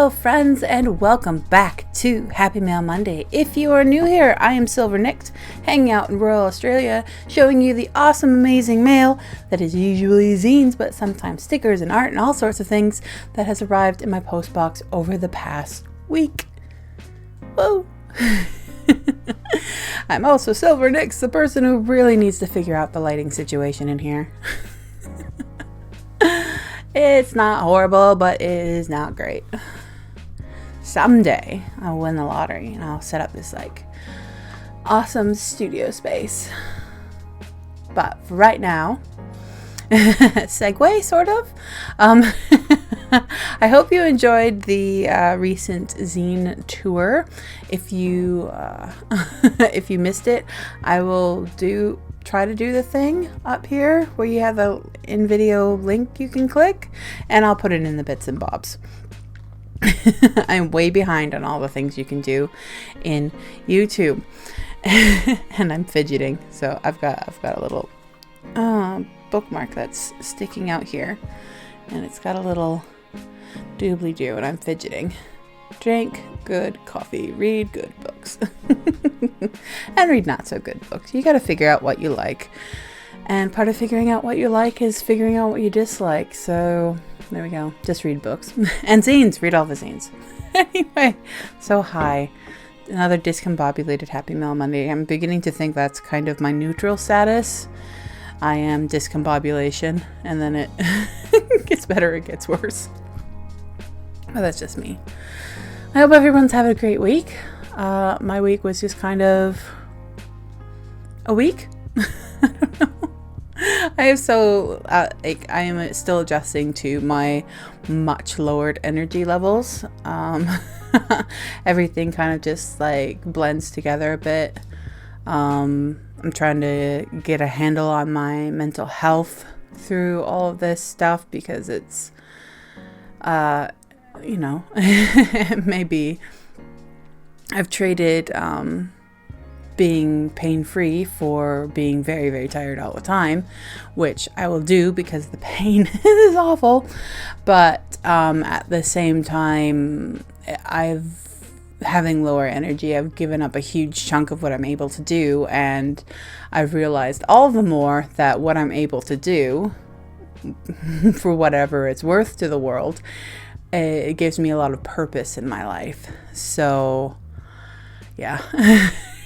Hello friends and welcome back to Happy Mail Monday. If you are new here, I am Silver Nicked, hanging out in rural Australia, showing you the awesome, amazing mail that is usually zines, but sometimes stickers and art and all sorts of things that has arrived in my postbox over the past week. Whoa! I'm also Silver Nicked, the person who really needs to figure out the lighting situation in here. It's not horrible, but it is not great. Someday I'll win the lottery and I'll set up this awesome studio space. But for right now, segue sort of. I hope you enjoyed the recent zine tour. If you missed it, I will try to do the thing up here where you have a in-video link you can click, and I'll put it in the bits and bobs. I'm way behind on all the things you can do in YouTube. And I'm fidgeting, so I've got a little bookmark that's sticking out here, and it's got a little doobly-doo, and I'm fidgeting. Drink good coffee, read good books, and read not so good books. You got to figure out what you like, and part of figuring out what you like is figuring out what you dislike. So there we go. Just read books and zines. Read all the zines. Anyway, so hi. Another discombobulated Happy Mail Monday. I'm beginning to think that's kind of my neutral status. I am discombobulation, and then it gets better, it gets worse. But that's just me. I hope everyone's having a great week. My week was just kind of a week. I don't know. I am still adjusting to my much lowered energy levels. Everything kind of just blends together a bit. I'm trying to get a handle on my mental health through all of this stuff because it's maybe I've traded being pain-free for being very, very tired all the time, which I will do because the pain is awful. But at the same time, having lower energy, I've given up a huge chunk of what I'm able to do, and I've realized all the more that what I'm able to do, for whatever it's worth to the world, it gives me a lot of purpose in my life. So yeah,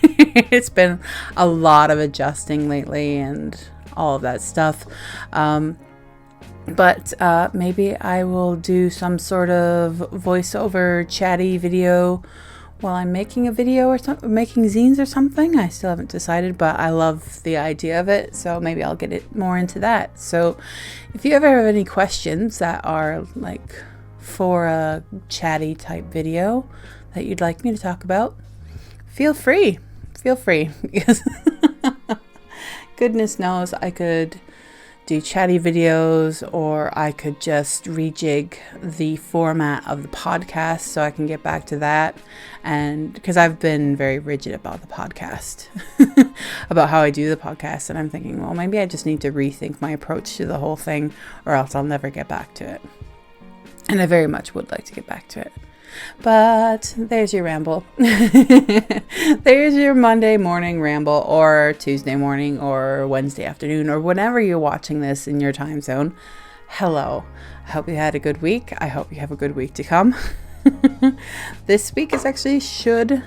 it's been a lot of adjusting lately and all of that stuff. But maybe I will do some sort of voiceover chatty video while I'm making a video or making zines or something. I still haven't decided, but I love the idea of it, so maybe I'll get it more into that. So if you ever have any questions that are for a chatty type video that you'd like me to talk about, feel free, because goodness knows I could do chatty videos, or I could just rejig the format of the podcast so I can get back to that. And because I've been very rigid about the podcast, about how I do the podcast, and I'm thinking, well, maybe I just need to rethink my approach to the whole thing, or else I'll never get back to it. And I very much would like to get back to it. But there's your ramble. There's your Monday morning ramble, or Tuesday morning, or Wednesday afternoon, or whenever you're watching this in your time zone. Hello. I hope you had a good week. I hope you have a good week to come. This week should,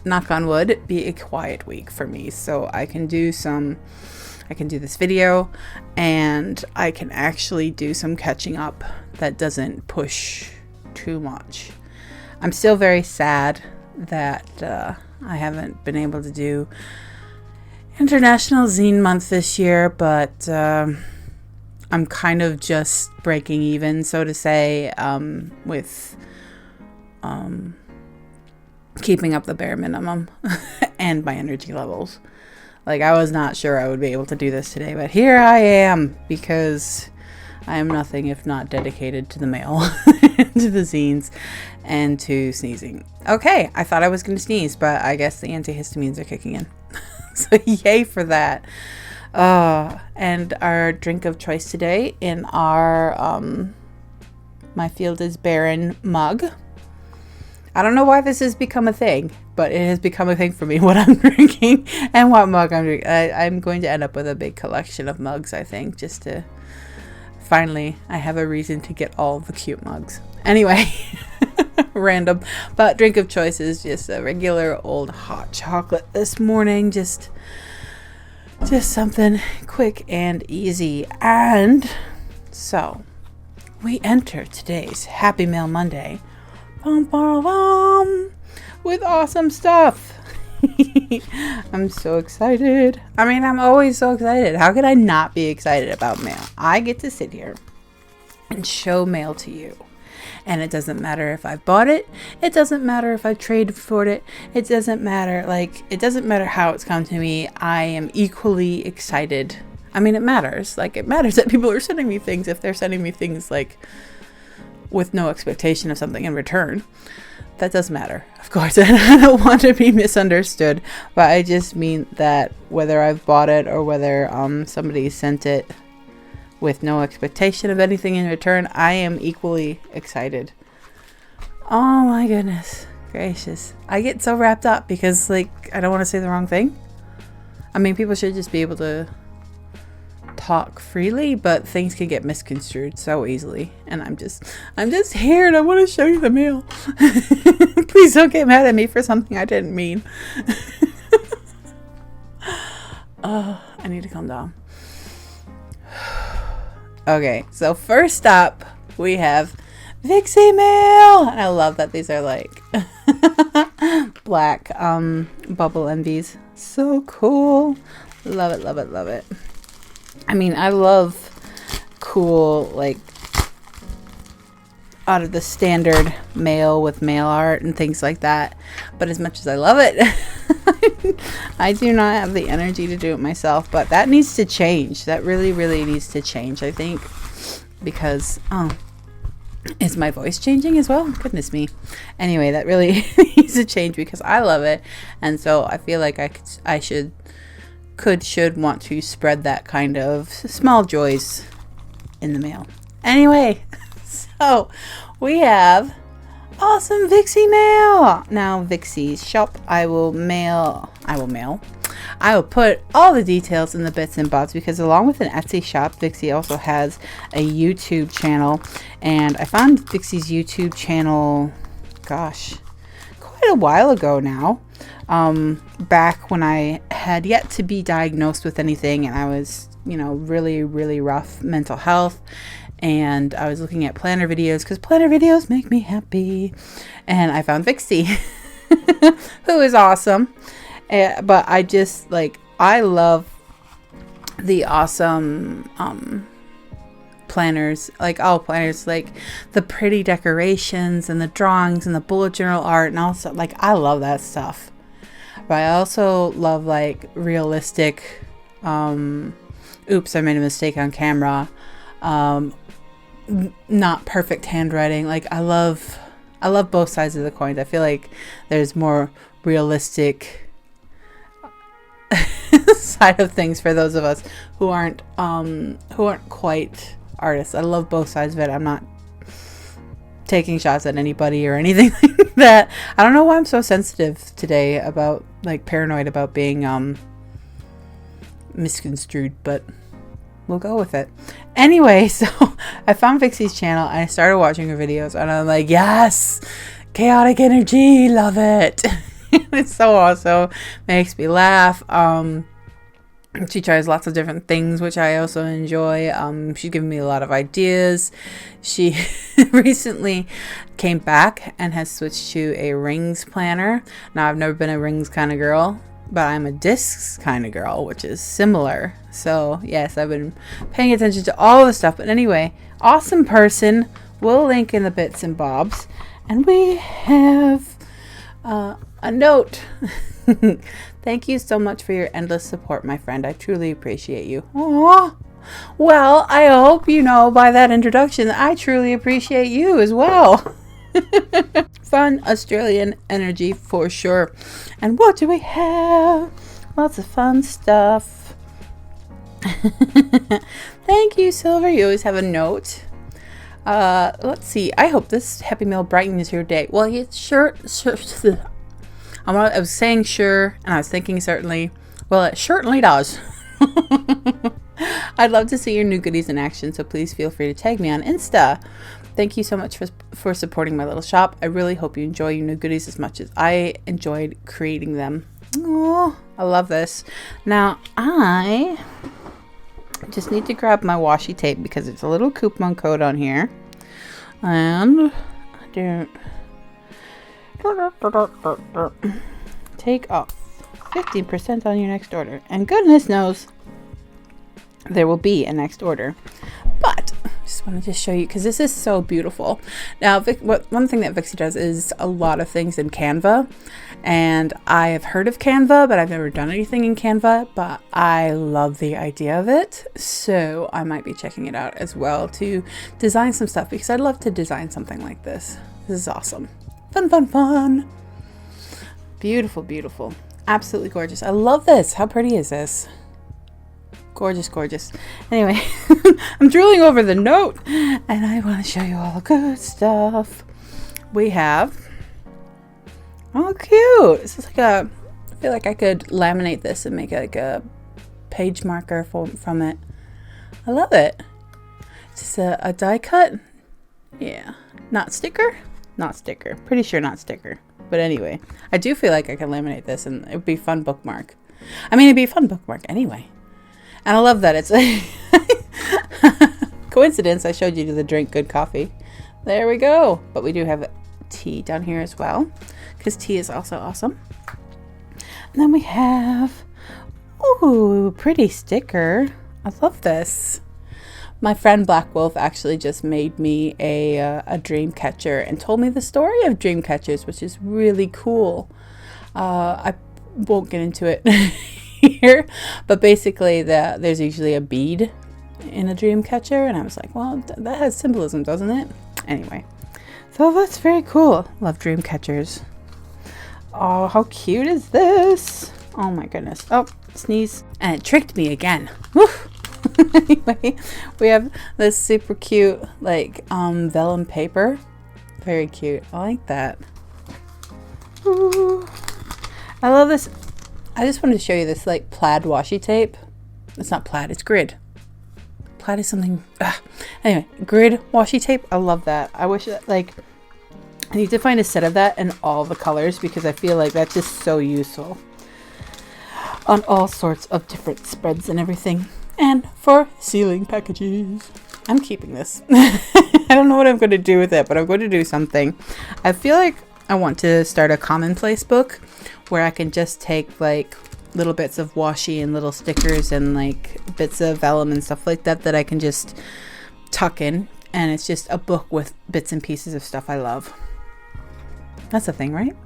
knock on wood, be a quiet week for me. So I can do this video, and I can actually do some catching up that doesn't push too much. I'm still very sad that I haven't been able to do International Zine Month this year, but I'm kind of just breaking even, so to say, with keeping up the bare minimum and my energy levels. I was not sure I would be able to do this today, but here I am, because I am nothing if not dedicated to the mail, to the zines, and to sneezing. Okay, I thought I was going to sneeze, but I guess the antihistamines are kicking in. So yay for that. And our drink of choice today in our My Field is Barren mug I don't know why this has become a thing, but it has become a thing for me, what I'm drinking and what mug I'm drinking. I'm going to end up with a big collection of mugs, I think, just to finally, I have a reason to get all the cute mugs. Anyway, random, but drink of choice is just a regular old hot chocolate this morning. Just something quick and easy. And so we enter today's Happy Mail Monday with awesome stuff. I'm so excited. I mean, I'm always so excited. How could I not be excited about mail? I get to sit here and show mail to you. And it doesn't matter if I bought it. It doesn't matter if I traded for it. It doesn't matter. It doesn't matter how it's come to me. I am equally excited. I mean, it matters. It matters that people are sending me things if they're sending me things with no expectation of something in return. That does matter, of course. And I don't want to be misunderstood, but I just mean that whether I've bought it or whether somebody sent it with no expectation of anything in return, I am equally excited. Oh my goodness gracious. I get so wrapped up because I don't want to say the wrong thing. I mean, people should just be able to talk freely, but things can get misconstrued so easily. And I'm just here and I want to show you the mail. Please don't get mad at me for something I didn't mean. Oh, I need to calm down. Okay, so first up we have Vixie mail. And I love that these are black bubble envies. So cool. Love it, love it, love it. I mean, I love cool, out of the standard mail with mail art and things like that. But as much as I love it, I do not have the energy to do it myself. But that needs to change. That really, really needs to change, I think. Because, is my voice changing as well? Goodness me. Anyway, that really needs to change because I love it. And so I feel like I should want to spread that kind of small joys in the mail. Anyway, so we have awesome Vixie mail. Now Vixie's shop, I will put all the details in the bits and bobs because along with an Etsy shop, Vixie also has a YouTube channel. And I found Vixie's YouTube channel, gosh, quite a while ago now. Back when I had yet to be diagnosed with anything and I was, really, really rough mental health. And I was looking at planner videos because planner videos make me happy. And I found Vixie, who is awesome. But I just, I love the awesome planners, all planners, the pretty decorations and the drawings and the bullet journal art. And also, I love that stuff. But I also love realistic, oops, I made a mistake on camera, not perfect handwriting. I love both sides of the coin. I feel like there's more realistic side of things for those of us who aren't quite artists. I love both sides of it. I'm not taking shots at anybody or anything like that. I don't know why I'm so sensitive today about paranoid about being misconstrued, but we'll go with it. Anyway, so I found Vixie's channel and I started watching her videos and I'm like, yes, chaotic energy, love it. It's so awesome. Makes me laugh. She tries lots of different things, which I also enjoy. She's given me a lot of ideas. She recently came back and has switched to a rings planner. Now, I've never been a rings kind of girl, but I'm a discs kind of girl, which is similar. So, yes, I've been paying attention to all the stuff. But anyway, awesome person. We'll link in the bits and bobs. And we have a note. Thank you so much for your endless support, my friend. I truly appreciate you. Aww. Well, I hope you know by that introduction that I truly appreciate you as well. Fun Australian energy for sure. And what do we have? Lots of fun stuff. Thank you, Silver. You always have a note. Let's see. I hope this Happy Meal brightens your day. Well, it sure. I was saying sure, and I was thinking certainly. Well, it certainly does. I'd love to see your new goodies in action, so please feel free to tag me on Insta. Thank you so much for supporting my little shop. I really hope you enjoy your new goodies as much as I enjoyed creating them. Oh, I love this. Now, I just need to grab my washi tape because it's a little coupon code on here. And I don't take off 15% on your next order. And goodness knows there will be a next order. But I just wanted to show you because this is so beautiful. Now, one thing that Vixie does is a lot of things in Canva. And I have heard of Canva, but I've never done anything in Canva. But I love the idea of it. So I might be checking it out as well to design some stuff because I'd love to design something like this. This is awesome. Fun, fun, fun. Beautiful, beautiful. Absolutely gorgeous. I love this. How pretty is this? Gorgeous, gorgeous. Anyway, I'm drooling over the note and I want to show you all the good stuff. We have, oh cute. This is like I feel like I could laminate this and make like a page marker from it. I love it. It's just a die cut. Yeah. Not sticker? Not sticker. Pretty sure not sticker. But anyway, I do feel like I can laminate this and it would be a fun bookmark. I mean, it'd be a fun bookmark anyway. And I love that it's a coincidence. I showed you the drink good coffee. There we go. But we do have tea down here as well because tea is also awesome. And then we have, ooh, pretty sticker. I love this. My friend Black Wolf actually just made me a dream catcher and told me the story of dream catchers, which is really cool. I won't get into it here, but basically there's usually a bead in a dream catcher, and I was like, well, that has symbolism, doesn't it? Anyway, so that's very cool. Love dream catchers. Oh, how cute is this? Oh my goodness. Oh, sneeze. And it tricked me again. Woo! Anyway, we have this super cute like vellum paper. Very cute. I like that. Ooh. I love this. I just wanted to show you this like plaid washi tape. It's not plaid, it's grid. Plaid is something. Anyway, grid washi tape. I love that. I wish that I need to find a set of that in all the colors because I feel like that's just so useful on all sorts of different spreads and everything. And for sealing packages. I'm keeping this. I don't know what I'm going to do with it, but I'm going to do something. I feel like I want to start a commonplace book where I can just take like little bits of washi and little stickers and like bits of vellum and stuff like that I can just tuck in. And it's just a book with bits and pieces of stuff I love. That's a thing, right?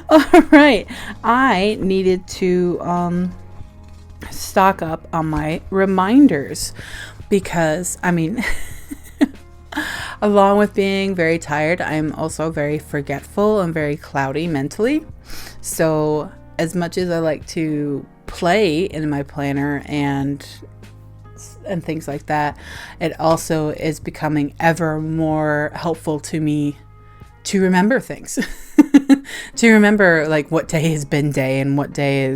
All right. I needed to stock up on my reminders because, I mean, along with being very tired, I'm also very forgetful and very cloudy mentally. So as much as I like to play in my planner and things like that, it also is becoming ever more helpful to me to remember things. To remember like what day has been day and what day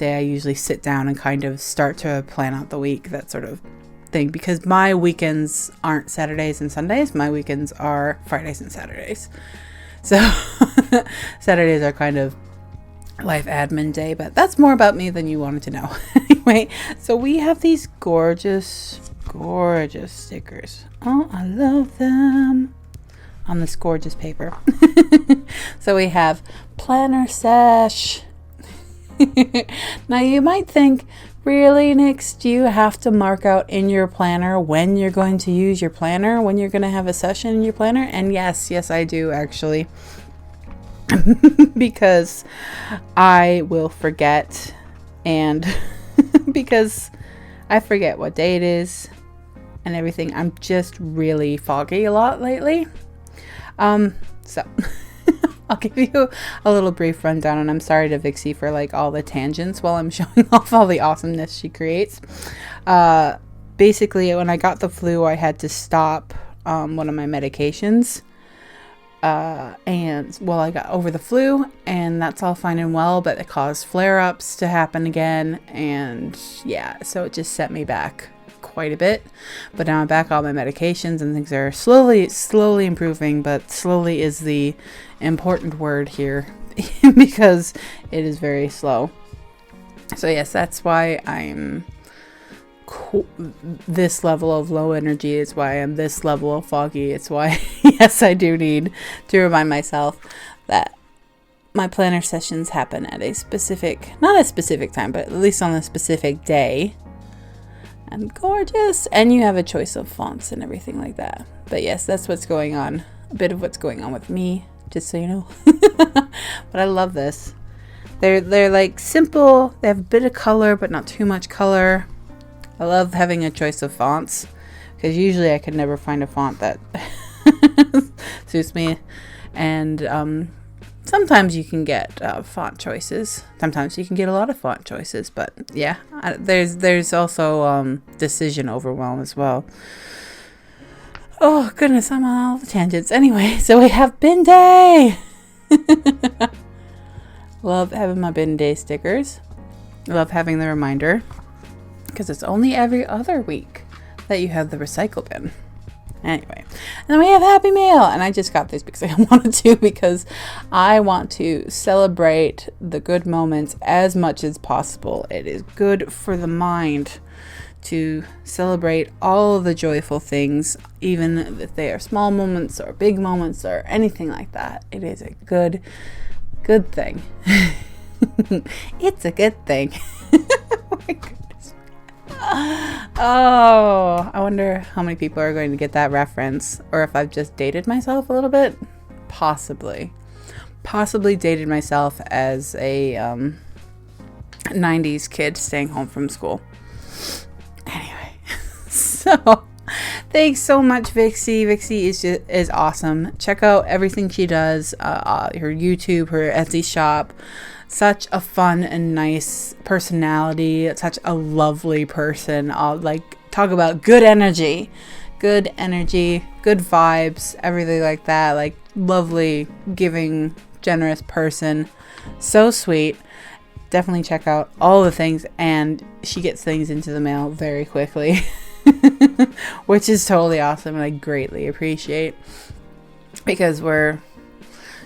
I usually sit down and kind of start to plan out the week, that sort of thing. Because my weekends aren't Saturdays and Sundays. My weekends are Fridays and Saturdays. So Saturdays are kind of life admin day, but that's more about me than you wanted to know. Anyway, so we have these gorgeous, gorgeous stickers. Oh, I love them. On this gorgeous paper. So we have planner sesh. Now you might think, really, Nix, do you have to mark out in your planner when you're going to use your planner, when you're going to have a session in your planner? And yes, I do actually. Because I will forget, and because I forget what day it is and everything. I'm just really foggy a lot lately. So I'll give you a little brief rundown, and I'm sorry to Vixie for like all the tangents while I'm showing off all the awesomeness she creates. basically, when I got the flu, I had to stop one of my medications. And well, I got over the flu, and that's all fine and well, but it caused flare-ups to happen again, and yeah, so it just set me back quite a bit. But now I'm back on my medications, and things are slowly improving, but slowly is the important word here because it is very slow. So yes, that's why I'm this level of low energy. It's why I'm this level of foggy. It's why, yes, I do need to remind myself that my planner sessions happen at a specific, not a specific time, but at least on a specific day. And gorgeous. And you have a choice of fonts and everything like that. But yes, that's what's going on. A bit of what's going on with me, just so you know. But I love this. They're like simple. They have a bit of color, but not too much color. I love having a choice of fonts, because usually I could never find a font that suits me. And sometimes you can get font choices. Sometimes you can get a lot of font choices. But yeah, there's also decision overwhelm as well. Oh goodness, I'm on all the tangents. Anyway, so we have bin day. Love having my bin day stickers. Love having the reminder, because it's only every other week that you have the recycle bin. Anyway, and then we have Happy Mail, and I just got this because I wanted to, because I want to celebrate the good moments as much as possible. It is good for the mind to celebrate all of the joyful things, even if they are small moments or big moments or anything like that. It is a good thing. It's a good thing. Oh my goodness. Oh, I wonder how many people are going to get that reference, or if I've just dated myself a little bit. Possibly dated myself as a 90s kid staying home from school. Anyway, so thanks so much, Vixie. Vixie is awesome. Check out everything she does, her YouTube, her Etsy shop. Such a fun and nice personality. Such a lovely person. Talk about good energy, good vibes, everything like that. Like, lovely, giving, generous person. So sweet. Definitely check out all the things, and she gets things into the mail very quickly, which is totally awesome, and I greatly appreciate, because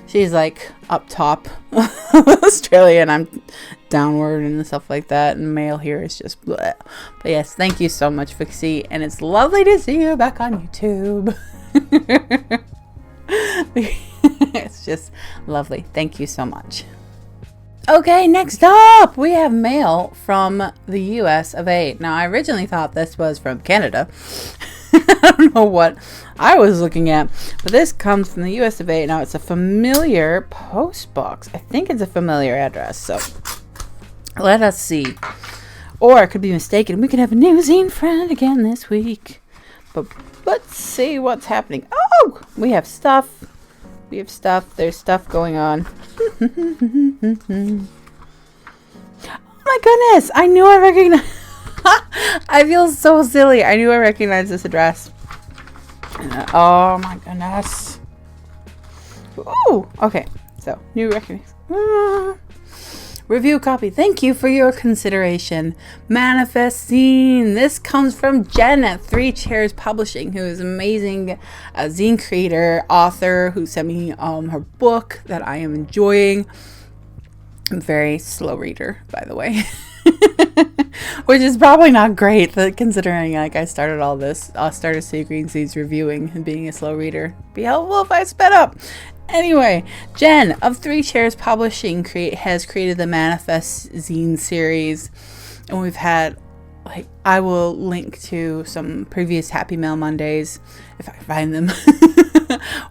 she's like up top Australia, and I'm downward and stuff like that, and mail here is just bleh. But yes, thank you so much, Vixie, and it's lovely to see you back on YouTube. It's just lovely. Thank you so much. Okay, next up, we have mail from the US of A. Now, I originally thought this was from Canada. I don't know what I was looking at, but this comes from the US of A. Now, it's a familiar post box. I think it's a familiar address, so let us see. Or I could be mistaken. We could have a new zine friend again this week. But let's see what's happening. Oh, we have stuff. There's stuff going on. Oh my goodness. I knew I recognized. I feel so silly. I knew I recognized this address. Oh my goodness. Ooh. Okay. So, new recognition. Review copy. Thank you for your consideration. Manifest zine. This comes from Jen at 3 Chairs Publishing, who is an amazing zine creator, author, who sent me her book that I am enjoying. I'm a very slow reader, by the way. Which is probably not great, considering I started all this. I started seagreenzines reviewing and being a slow reader. It'd be helpful if I sped up. Anyway, Jen of 3 Chairs Publishing has created the Manifest Zine series, and we've had, I will link to some previous Happy Mail Mondays, if I find them,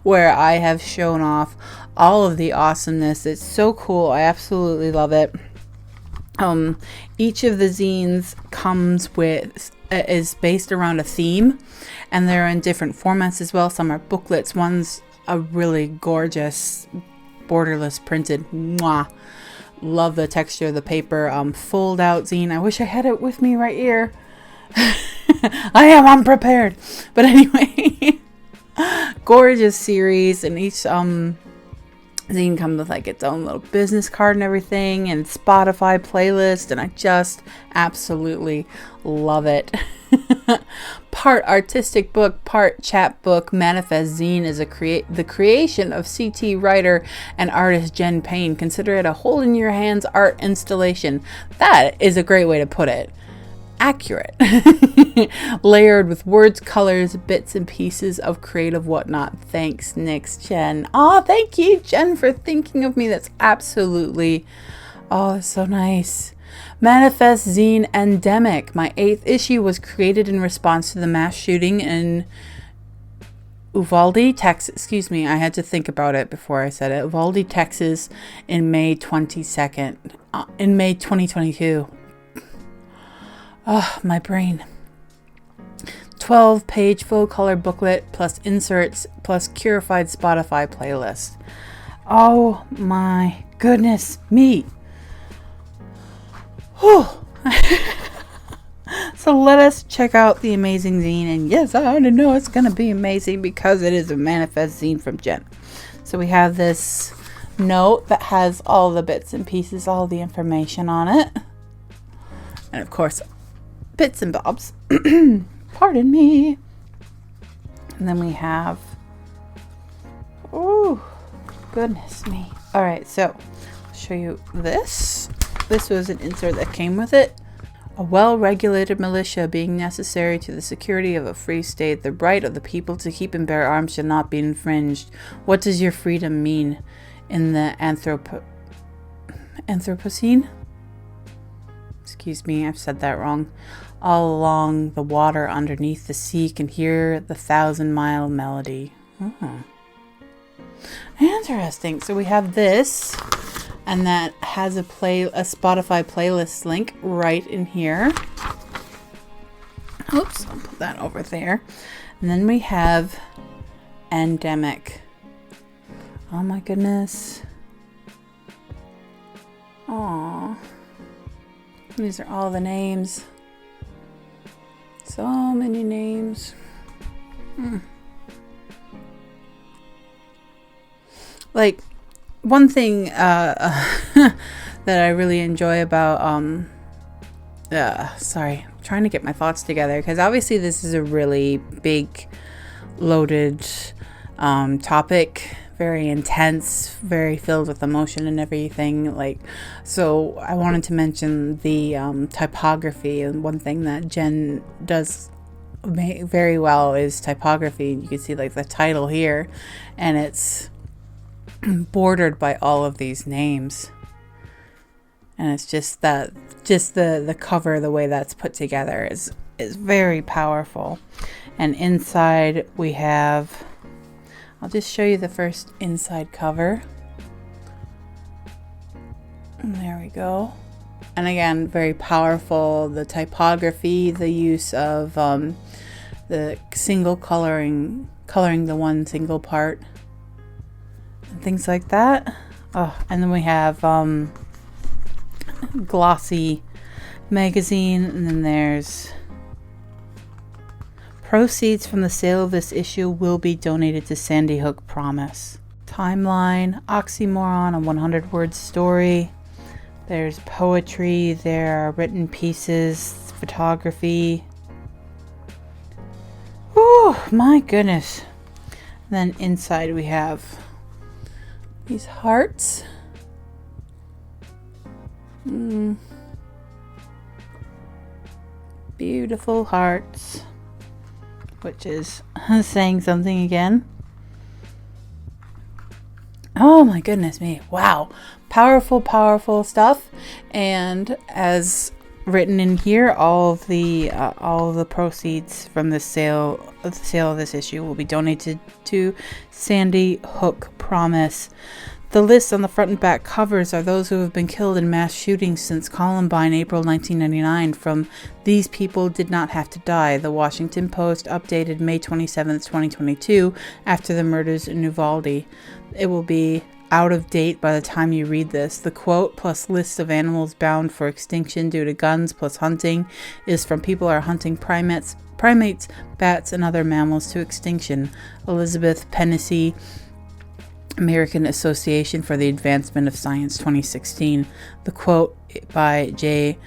where I have shown off all of the awesomeness. It's so cool. I absolutely love it. Each of the zines is based around a theme, and they're in different formats as well. Some are booklets. One's a really gorgeous borderless printed. Mwah. Love the texture of the paper. Fold out zine. I wish I had it with me right here. I am unprepared. But anyway, gorgeous series, and each zine comes with like its own little business card and everything, and Spotify playlist, and I just absolutely love it. Part artistic book, part chapbook, Manifest Zine is the creation of CT writer and artist Jen Payne. Consider it a hold in your hands art installation. That is a great way to put it. Accurate. Layered with words, colors, bits and pieces of creative whatnot. Thanks, Nyx, Jen. Oh, thank you, Jen, for thinking of me. That's absolutely, oh, that's so nice. Manifest Zine Endemic. My 8th issue was created in response to the mass shooting in Uvalde, Texas. Excuse me, I had to think about it before I said it. Uvalde, Texas, in May 22nd. In May 2022. Oh, my brain. 12-page full-color booklet plus inserts plus curafied Spotify playlist. Oh my goodness me. Whew. So let us check out the amazing zine. And yes, I already know it's going to be amazing because it is a Manifest Zine from Jen. So we have this note that has all the bits and pieces, all the information on it. And of course, bits and bobs. Pardon me. And then we have, oh, goodness me. All right, so I'll show you this. This was an insert that came with it. A well-regulated militia being necessary to the security of a free state. The right of the people to keep and bear arms shall not be infringed. What does your freedom mean in the Anthropocene? Excuse me, I've said that wrong. All along the water underneath the sea can hear the 1,000-mile melody. Oh. Interesting. So we have this, and that has a Spotify playlist link right in here. Oops, I'll put that over there. And then we have Endemic. Oh my goodness. Aww. These are all the names. So many names. Like, one thing that I really enjoy about sorry, I'm trying to get my thoughts together, because obviously this is a really big, loaded topic, very intense, very filled with emotion and everything. Like, so I wanted to mention the typography, and one thing that Jen does very well is typography. You can see like the title here, and it's bordered by all of these names, and it's just that, just the cover, the way that's put together is very powerful. And inside we have, I'll just show you the first inside cover. And there we go. And again, very powerful. The typography, the use of the single coloring the one single part, and things like that. Oh, and then we have glossy magazine, and then there's proceeds from the sale of this issue will be donated to Sandy Hook Promise. Timeline, oxymoron, a 100-word story. There's poetry, there are written pieces, photography. Oh my goodness. And then inside we have these hearts. Beautiful hearts, which is saying something again. Oh my goodness me. Wow. Powerful stuff. And as written in here, all of the proceeds from the sale of this issue will be donated to Sandy Hook Promise. The lists on the front and back covers are those who have been killed in mass shootings since Columbine, April 1999. From These People Did Not Have to Die, the Washington Post, updated May 27th, 2022, after the murders in Uvalde. It will be out of date by the time you read this. The quote plus list of animals bound for extinction due to guns plus hunting is from People Are Hunting Primates, Bats, and Other Mammals to Extinction. Elizabeth Pennessy, American Association for the Advancement of Science, 2016. The quote by J.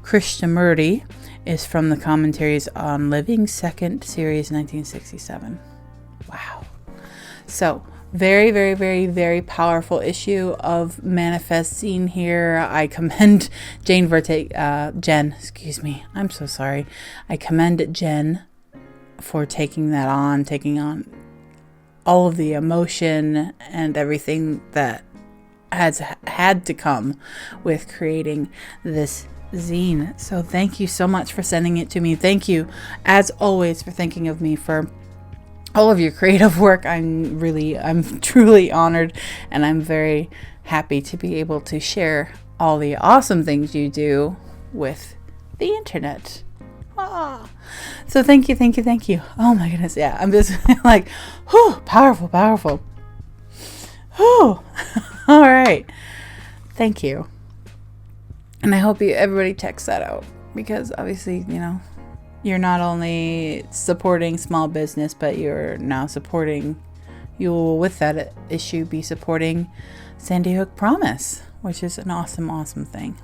Krishnamurti is from the Commentaries on Living, 2nd series, 1967. Wow. So, very, very, very, very powerful issue of Manifest Zine here. I commend Jen, excuse me. I'm so sorry. I commend Jen for taking on all of the emotion and everything that has had to come with creating this zine. So thank you so much for sending it to me. Thank you, as always, for thinking of me for all of your creative work. I'm truly honored, and I'm very happy to be able to share all the awesome things you do with the internet. So thank you. Oh my goodness. Yeah, I'm just like, whew, powerful. Whew. All right. Thank you. And I hope everybody checks that out, because obviously, you're not only supporting small business, but you're now you'll with that issue be supporting Sandy Hook Promise, which is an awesome thing.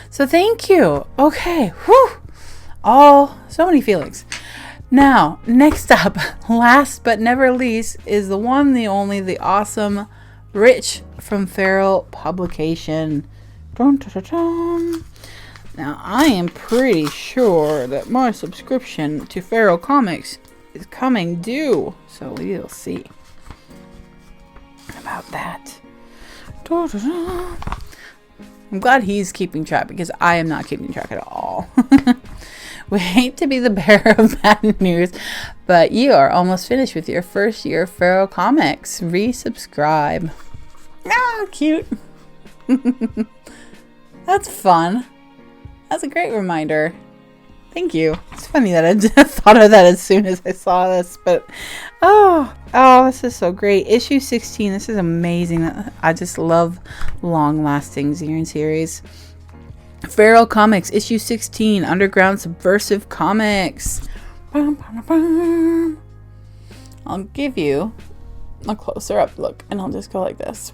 So thank you. Okay. Whew. So many feelings. Now, next up, last but never least, is the one, the only, the awesome Rich from Feral Publication. Dun, dun, dun, dun. Now, I am pretty sure that my subscription to Feral Comics is coming due, so we'll see about that. Dun, dun, dun. I'm glad he's keeping track, because I am not keeping track at all. We hate to be the bearer of bad news, but you are almost finished with your first year of Feral Comics. Resubscribe. Cute. That's fun. That's a great reminder. Thank you. It's funny that I just thought of that as soon as I saw this, but this is so great. Issue 16. This is amazing. I just love long-lasting zine series. Feral Comics, issue 16, Underground Subversive Comics. I'll give you a closer up look, and I'll just go like this.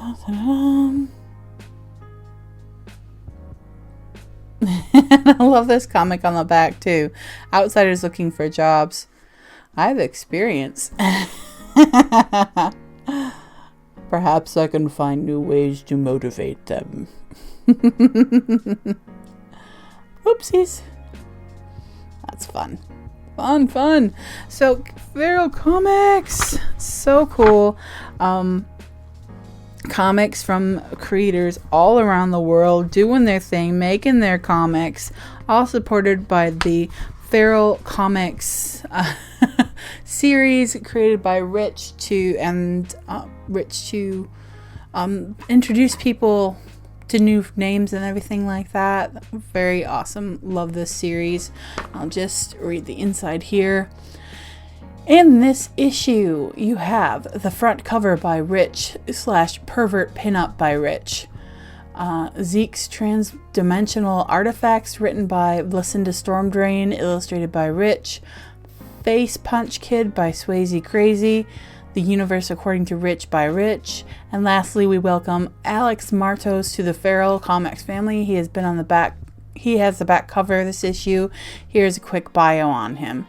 I love this comic on the back too. Outsiders looking for jobs. I have experience. Perhaps I can find new ways to motivate them. Oopsies. That's fun. Fun. So, Feral Comics. So cool. Comics from creators all around the world doing their thing, making their comics, all supported by the Feral Comics series created by Rich to introduce people to new names and everything like that. Very awesome. Love this series. I'll just read the inside here. In this issue, you have the front cover by Rich / pervert pinup by Rich. Zeke's Trans-Dimensional Artifacts, written by Lucinda Stormdrain, illustrated by Rich. Face Punch Kid by Swayze Crazy. The Universe According to Rich by Rich. And lastly, we welcome Alex Martos to the Feral Comics family. He has the back cover of this issue. Here's a quick bio on him.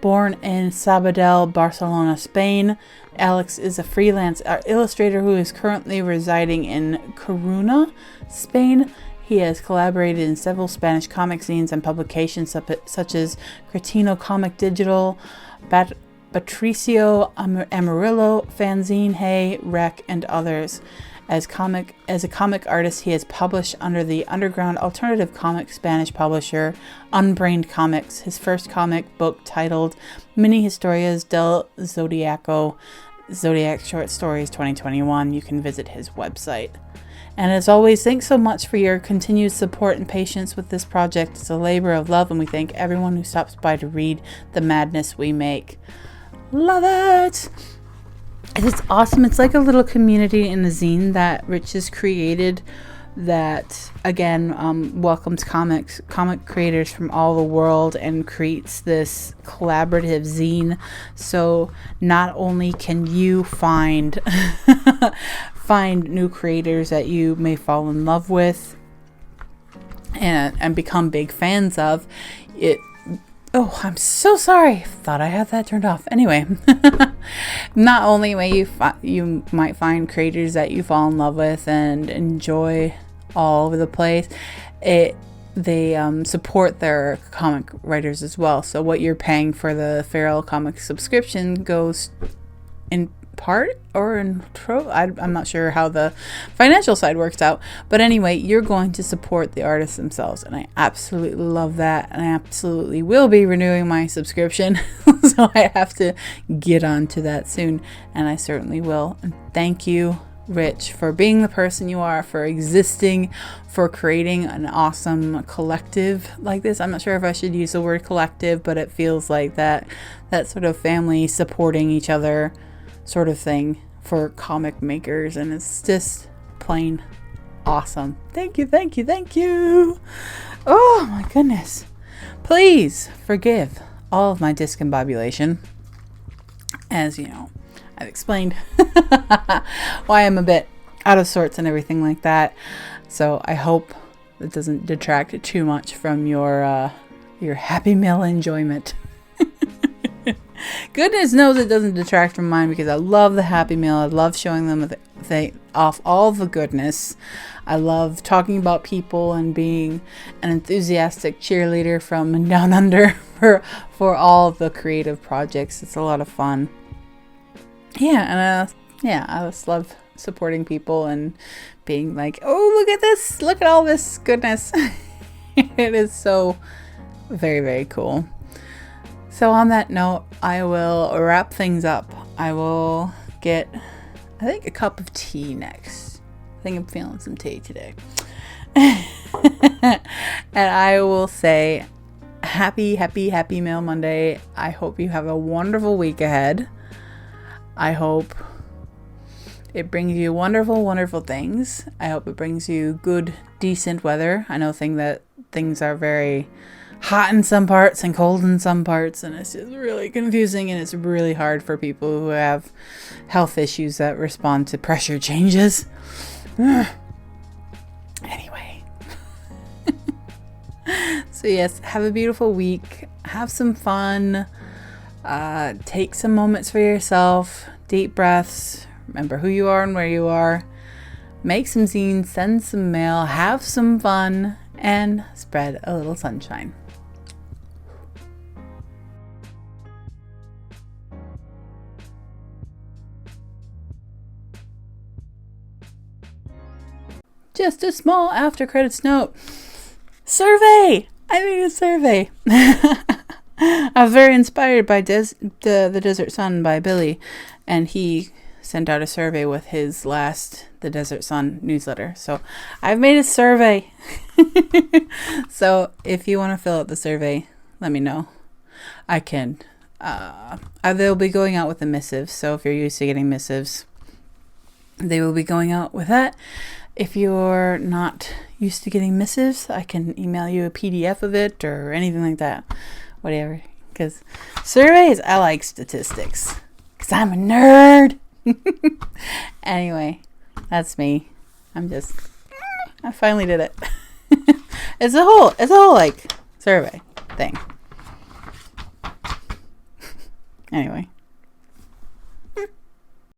Born in Sabadell, Barcelona, Spain, Alex is a freelance illustrator who is currently residing in Corunna, Spain. He has collaborated in several Spanish comic zines and publications such as Cretino Comic Digital, Patricio Amarillo, Fanzine, Hey, Rec, and others. As a comic artist, he has published under the underground alternative comic Spanish publisher Unbrained Comics. His first comic book, titled Mini Historias del Zodiaco, Zodiac Short Stories 2021. You can visit his website. And as always, thanks so much for your continued support and patience with this project. It's a labor of love, and we thank everyone who stops by to read the madness we make. Love it! It's awesome. It's like a little community in the zine that Rich has created that, again, welcomes comic creators from all the world and creates this collaborative zine. So not only can you find find new creators that you may fall in love with and become big fans of it. Oh, I'm so sorry. Thought I had that turned off. Anyway, not only may you might find creators that you fall in love with and enjoy all over the place, they support their comic writers as well. So what you're paying for the Feral Comic subscription goes in part or in I'm not sure how the financial side works out, but anyway, you're going to support the artists themselves, and I absolutely love that, and I absolutely will be renewing my subscription. So I have to get on to that soon, and I certainly will. And thank you, Rich, for being the person you are, for existing, for creating an awesome collective like this. I'm not sure if I should use the word collective, but it feels like that sort of family supporting each other sort of thing for comic makers, and it's just plain awesome. Thank you, thank you, thank you. Oh my goodness. Please forgive all of my discombobulation. As you know, I've explained why I'm a bit out of sorts and everything like that. So I hope it doesn't detract too much from your Happy Meal enjoyment. Goodness knows it doesn't detract from mine, because I love the Happy Meal. I love showing them off all the goodness. I love talking about people and being an enthusiastic cheerleader from down under for all of the creative projects. It's a lot of fun. Yeah, and I just love supporting people and being like, oh, look at this, look at all this goodness. It is so very, very cool. So on that note, I will wrap things up. I will get, I think, a cup of tea next. I think I'm feeling some tea today. And I will say happy Mail Monday. I hope you have a wonderful week ahead. I hope it brings you wonderful things. I hope it brings you good, decent weather. I know things are very hot in some parts and cold in some parts, and it's just really confusing, and it's really hard for people who have health issues that respond to pressure changes. Anyway. So yes, have a beautiful week. Have some fun. Take some moments for yourself. Deep breaths. Remember who you are and where you are. Make some zines. Send some mail. Have some fun. And spread a little sunshine. Just a small after credits note. Survey! I made a survey. I was very inspired by the Desert Sun by Billy, and he sent out a survey with his last The Desert Sun newsletter. So I've made a survey. So if you want to fill out the survey, let me know. I can. They'll be going out with a missive. So if you're used to getting missives, they will be going out with that. If you're not used to getting missives, I can email you a PDF of it or anything like that. Whatever. Because surveys, I like statistics. Because I'm a nerd. Anyway, that's me. I finally did it. It's a whole like survey thing. Anyway.